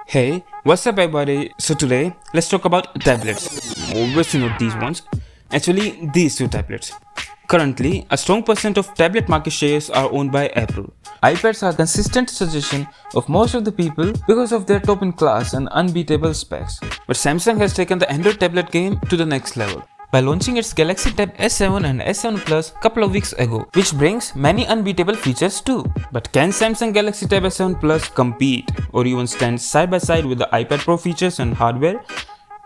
Hey, what's up everybody? So today, let's talk about tablets. Obviously not these ones. Actually, these two tablets. Currently, a strong percent of tablet market shares are owned by Apple. iPads are consistent suggestion of most of the people because of their top in class and unbeatable specs. But Samsung has taken the Android tablet game to the next level by launching its Galaxy Tab S7 and S7 Plus couple of weeks ago, which brings many unbeatable features too. But can Samsung Galaxy Tab S7 Plus compete or even stand side by side with the iPad Pro features and hardware?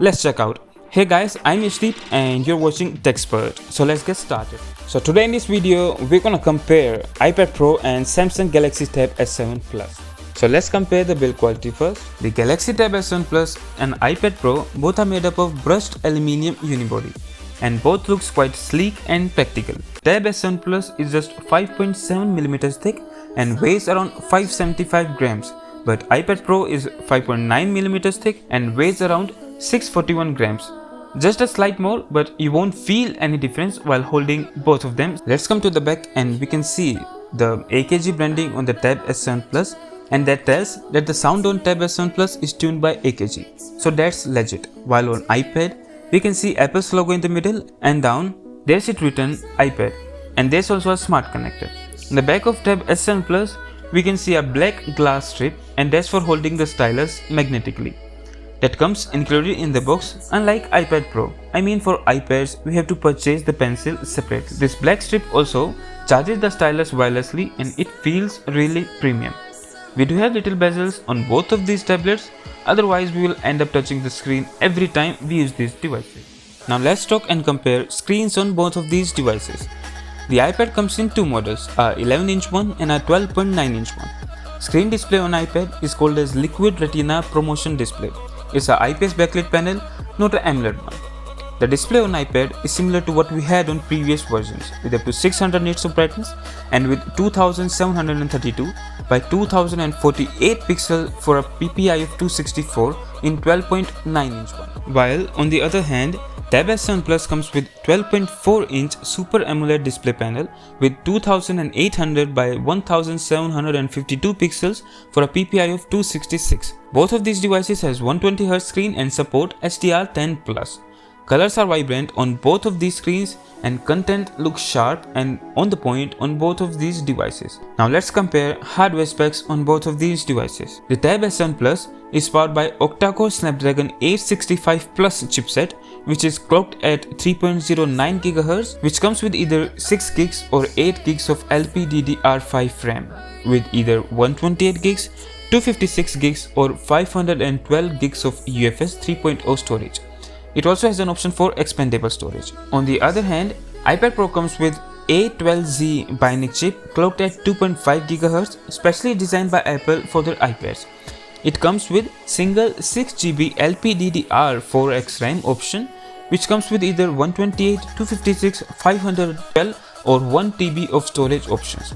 Let's check out. Hey guys, I'm Yashdeep and you're watching TechTablets. So let's get started. So today in this video, we're gonna compare iPad Pro and Samsung Galaxy Tab S7 Plus. So let's compare the build quality first. The Galaxy Tab S7 Plus and iPad Pro both are made up of brushed aluminium unibody, and both looks quite sleek and practical. Tab S7 Plus is just 5.7mm thick and weighs around 575 grams, but iPad Pro is 5.9mm thick and weighs around 641 grams. Just a slight more, but you won't feel any difference while holding both of them. Let's come to the back and we can see the AKG branding on the Tab S7 Plus, and that tells that the sound on Tab S7 Plus is tuned by AKG. So that's legit. While on iPad, we can see Apple's logo in the middle, and down there's it written iPad, and there's also a smart connector. In the back of Tab S7 Plus, we can see a black glass strip, and that's for holding the stylus magnetically. That comes included in the box, unlike iPad Pro. I mean, for iPads, we have to purchase the pencil separately. This black strip also charges the stylus wirelessly, and it feels really premium. We do have little bezels on both of these tablets, otherwise we will end up touching the screen every time we use these devices. Now let's talk and compare screens on both of these devices. The iPad comes in two models, a 11-inch one and a 12.9-inch one. Screen display on iPad is called as Liquid Retina Promotion Display. It's a IPS backlit panel, not an AMOLED one. The display on iPad is similar to what we had on previous versions, with up to 600 nits of brightness and with 2732 by 2048 pixels for a PPI of 264 in 12.9-inch one. While on the other hand, Tab S7 Plus comes with 12.4-inch Super AMOLED display panel with 2800 by 1752 pixels for a PPI of 266. Both of these devices has 120Hz screen and support HDR10+. Colors are vibrant on both of these screens and content looks sharp and on the point on both of these devices. Now let's compare hardware specs on both of these devices. The Tab S7 Plus is powered by octa-core Snapdragon 865 Plus chipset, which is clocked at 3.09 GHz, which comes with either 6 gigs or 8 gigs of LPDDR5 RAM, with either 128 gigs, 256 gigs or 512 gigs of UFS 3.0 storage. It also has an option for expandable storage. On the other hand, iPad Pro comes with A12Z Bionic chip clocked at 2.5 GHz, specially designed by Apple for their iPads. It comes with single 6GB LPDDR4X RAM option, which comes with either 128, 256, 512 or 1 TB of storage options.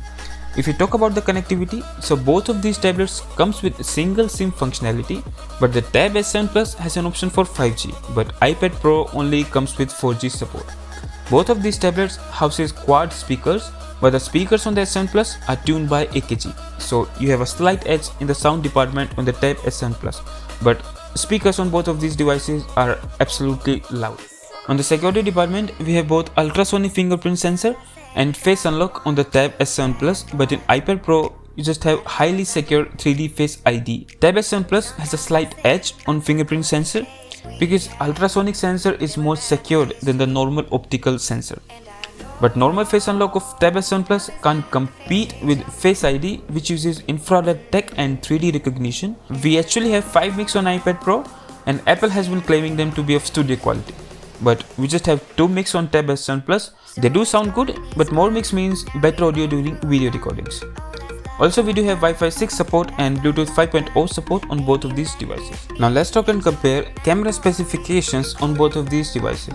If you talk about the connectivity, so both of these tablets comes with single SIM functionality, but the Tab S7 Plus has an option for 5G, but iPad Pro only comes with 4G support. Both of these tablets houses quad speakers, but the speakers on the S7 Plus are tuned by AKG, so you have a slight edge in the sound department on the Tab S7 Plus, but speakers on both of these devices are absolutely loud. On the security department, we have both ultrasonic fingerprint sensor and face unlock on the Tab S7 Plus, but in iPad Pro you just have highly secure 3D Face ID. Tab S7 Plus has a slight edge on fingerprint sensor because ultrasonic sensor is more secured than the normal optical sensor. But normal face unlock of Tab S7 Plus can't compete with Face ID, which uses infrared tech and 3D recognition. We actually have 5 mics on iPad Pro, and Apple has been claiming them to be of studio quality. But we just have 2 mics on Tab S7 Plus. They do sound good, but more mics means better audio during video recordings. Also, we do have Wi-Fi 6 support and Bluetooth 5.0 support on both of these devices. Now let's talk and compare camera specifications on both of these devices.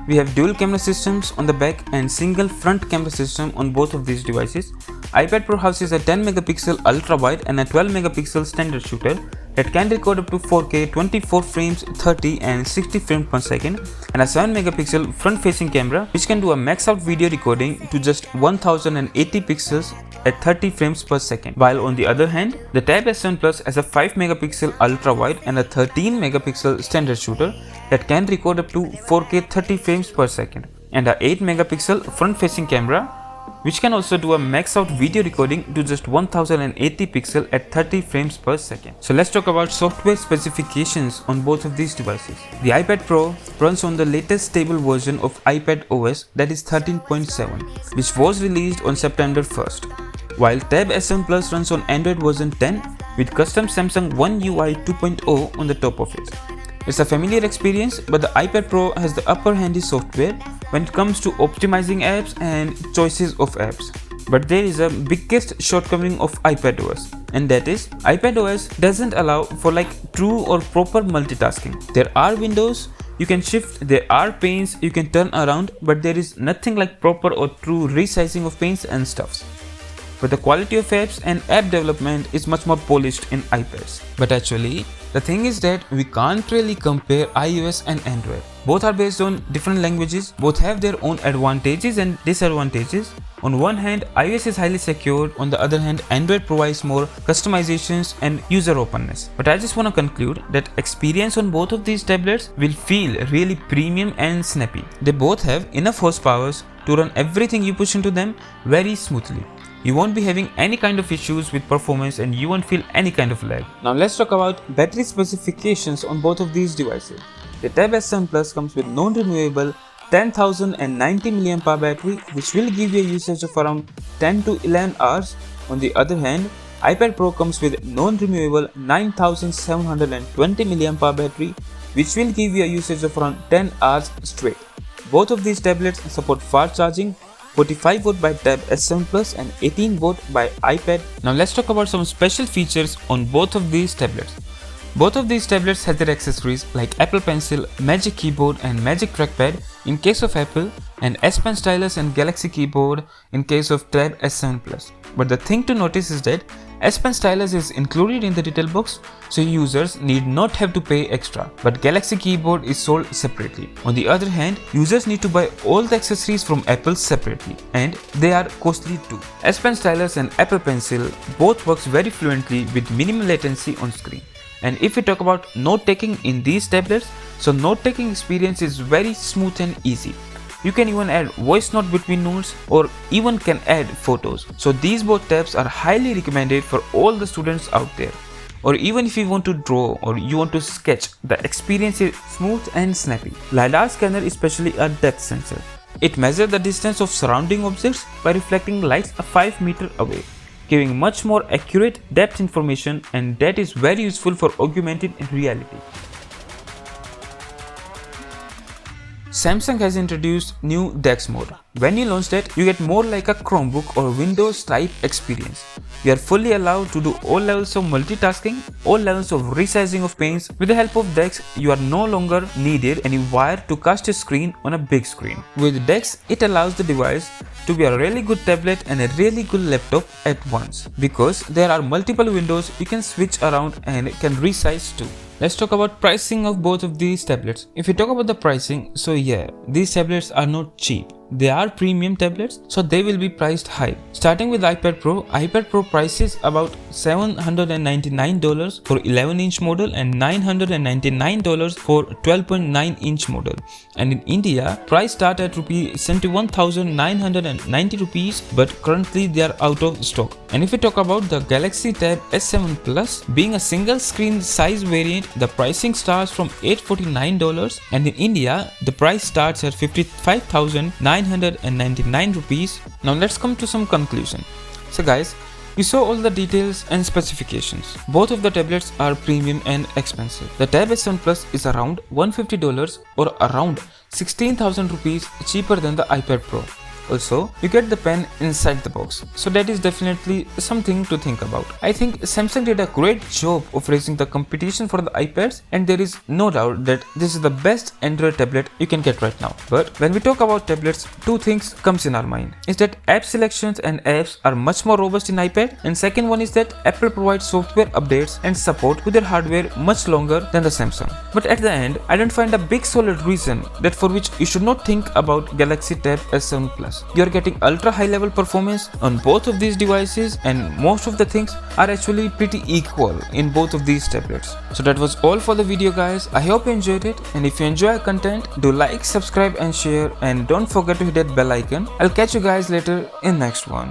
We have dual camera systems on the back and single front camera system on both of these devices. iPad Pro houses a 10 megapixel ultra wide and a 12 megapixel standard shooter, that can record up to 4K 24 frames, 30 and 60 frames per second, and a 7 megapixel front facing camera which can do a max out video recording to just 1080 pixels at 30 frames per second. While on the other hand, the Tab S7 Plus has a 5 megapixel ultra wide and a 13 megapixel standard shooter that can record up to 4K 30 frames per second, and a 8 megapixel front facing camera which can also do a max out video recording to just 1080 pixel at 30 frames per second. So let's talk about software specifications on both of these devices. The iPad Pro runs on the latest stable version of iPad OS, that is 13.7, which was released on September 1st, while Tab S7 Plus runs on Android version 10 with custom Samsung One UI 2.0 on the top of it. It's a familiar experience, but the iPad Pro has the upper hand in software when it comes to optimizing apps and choices of apps. But there is a biggest shortcoming of iPadOS, and that is iPadOS doesn't allow for true or proper multitasking. There are windows you can shift, there are panes you can turn around, but there is nothing like proper or true resizing of panes and stuffs. But the quality of apps and app development is much more polished in iPads. But actually, the thing is that we can't really compare iOS and Android. Both are based on different languages, both have their own advantages and disadvantages. On one hand, iOS is highly secured, on the other hand, Android provides more customizations and user openness. But I just want to conclude that experience on both of these tablets will feel really premium and snappy. They both have enough horsepower to run everything you push into them very smoothly. You won't be having any kind of issues with performance and you won't feel any kind of lag. Now let's talk about battery specifications on both of these devices. The Tab S7 Plus comes with non-removable 10,090 mAh battery which will give you a usage of around 10 to 11 hours. On the other hand, iPad Pro comes with non-removable 9,720 mAh battery which will give you a usage of around 10 hours straight. Both of these tablets support fast charging, 45V by Tab S7 Plus and 18V by iPad. Now let's talk about some special features on both of these tablets. Both of these tablets have their accessories like Apple Pencil, Magic Keyboard and Magic Trackpad in case of Apple, and S Pen Stylus and Galaxy Keyboard in case of Tab S7 Plus. But the thing to notice is that S Pen Stylus is included in the retail box, so users need not have to pay extra, but Galaxy Keyboard is sold separately. On the other hand, users need to buy all the accessories from Apple separately, and they are costly too. S Pen Stylus and Apple Pencil both works very fluently with minimal latency on screen. And if we talk about note taking in these tablets, so note taking experience is very smooth and easy. You can even add voice note between notes or even can add photos. So these both tabs are highly recommended for all the students out there. Or even if you want to draw or you want to sketch, the experience is smooth and snappy. LiDAR scanner is especially a depth sensor. It measures the distance of surrounding objects by reflecting light 5 meters away, giving much more accurate depth information, and that is very useful for augmented reality. Samsung has introduced new DeX mode. When you launch that, you get more like a Chromebook or Windows type experience. You are fully allowed to do all levels of multitasking, all levels of resizing of panes. With the help of DeX, you are no longer needed any wire to cast a screen on a big screen. With DeX, it allows the device to be a really good tablet and a really good laptop at once, because there are multiple windows you can switch around and can resize too. Let's talk about pricing of both of these tablets. If we talk about the pricing, so yeah, these tablets are not cheap. They are premium tablets, so they will be priced high. Starting with iPad Pro prices about $799 for 11-inch model and $999 for 12.9-inch model. And in India, price start at ₹71,990, but currently they are out of stock. And if we talk about the Galaxy Tab S7 Plus, being a single screen size variant, the pricing starts from $849, and in India, the price starts at ₹55,999. Now let's come to some conclusion. So guys, you saw all the details and specifications. Both of the tablets are premium and expensive. The Tab S7 Plus is around $150 or around 16,000 rupees cheaper than the iPad Pro. Also, you get the pen inside the box, so that is definitely something to think about. I think Samsung did a great job of raising the competition for the iPads, and there is no doubt that this is the best Android tablet you can get right now. But when we talk about tablets, two things comes in our mind. Is that app selections and apps are much more robust in iPad, and second one is that Apple provides software updates and support to their hardware much longer than the Samsung. But at the end, I don't find a big solid reason that for which you should not think about Galaxy Tab S7 Plus. You are getting ultra high level performance on both of these devices, and most of the things are actually pretty equal in both of these tablets. So that was all for the video, guys. I hope you enjoyed it, and if you enjoy our content, do like, subscribe and share, and don't forget to hit that bell icon. I'll catch you guys later in next one.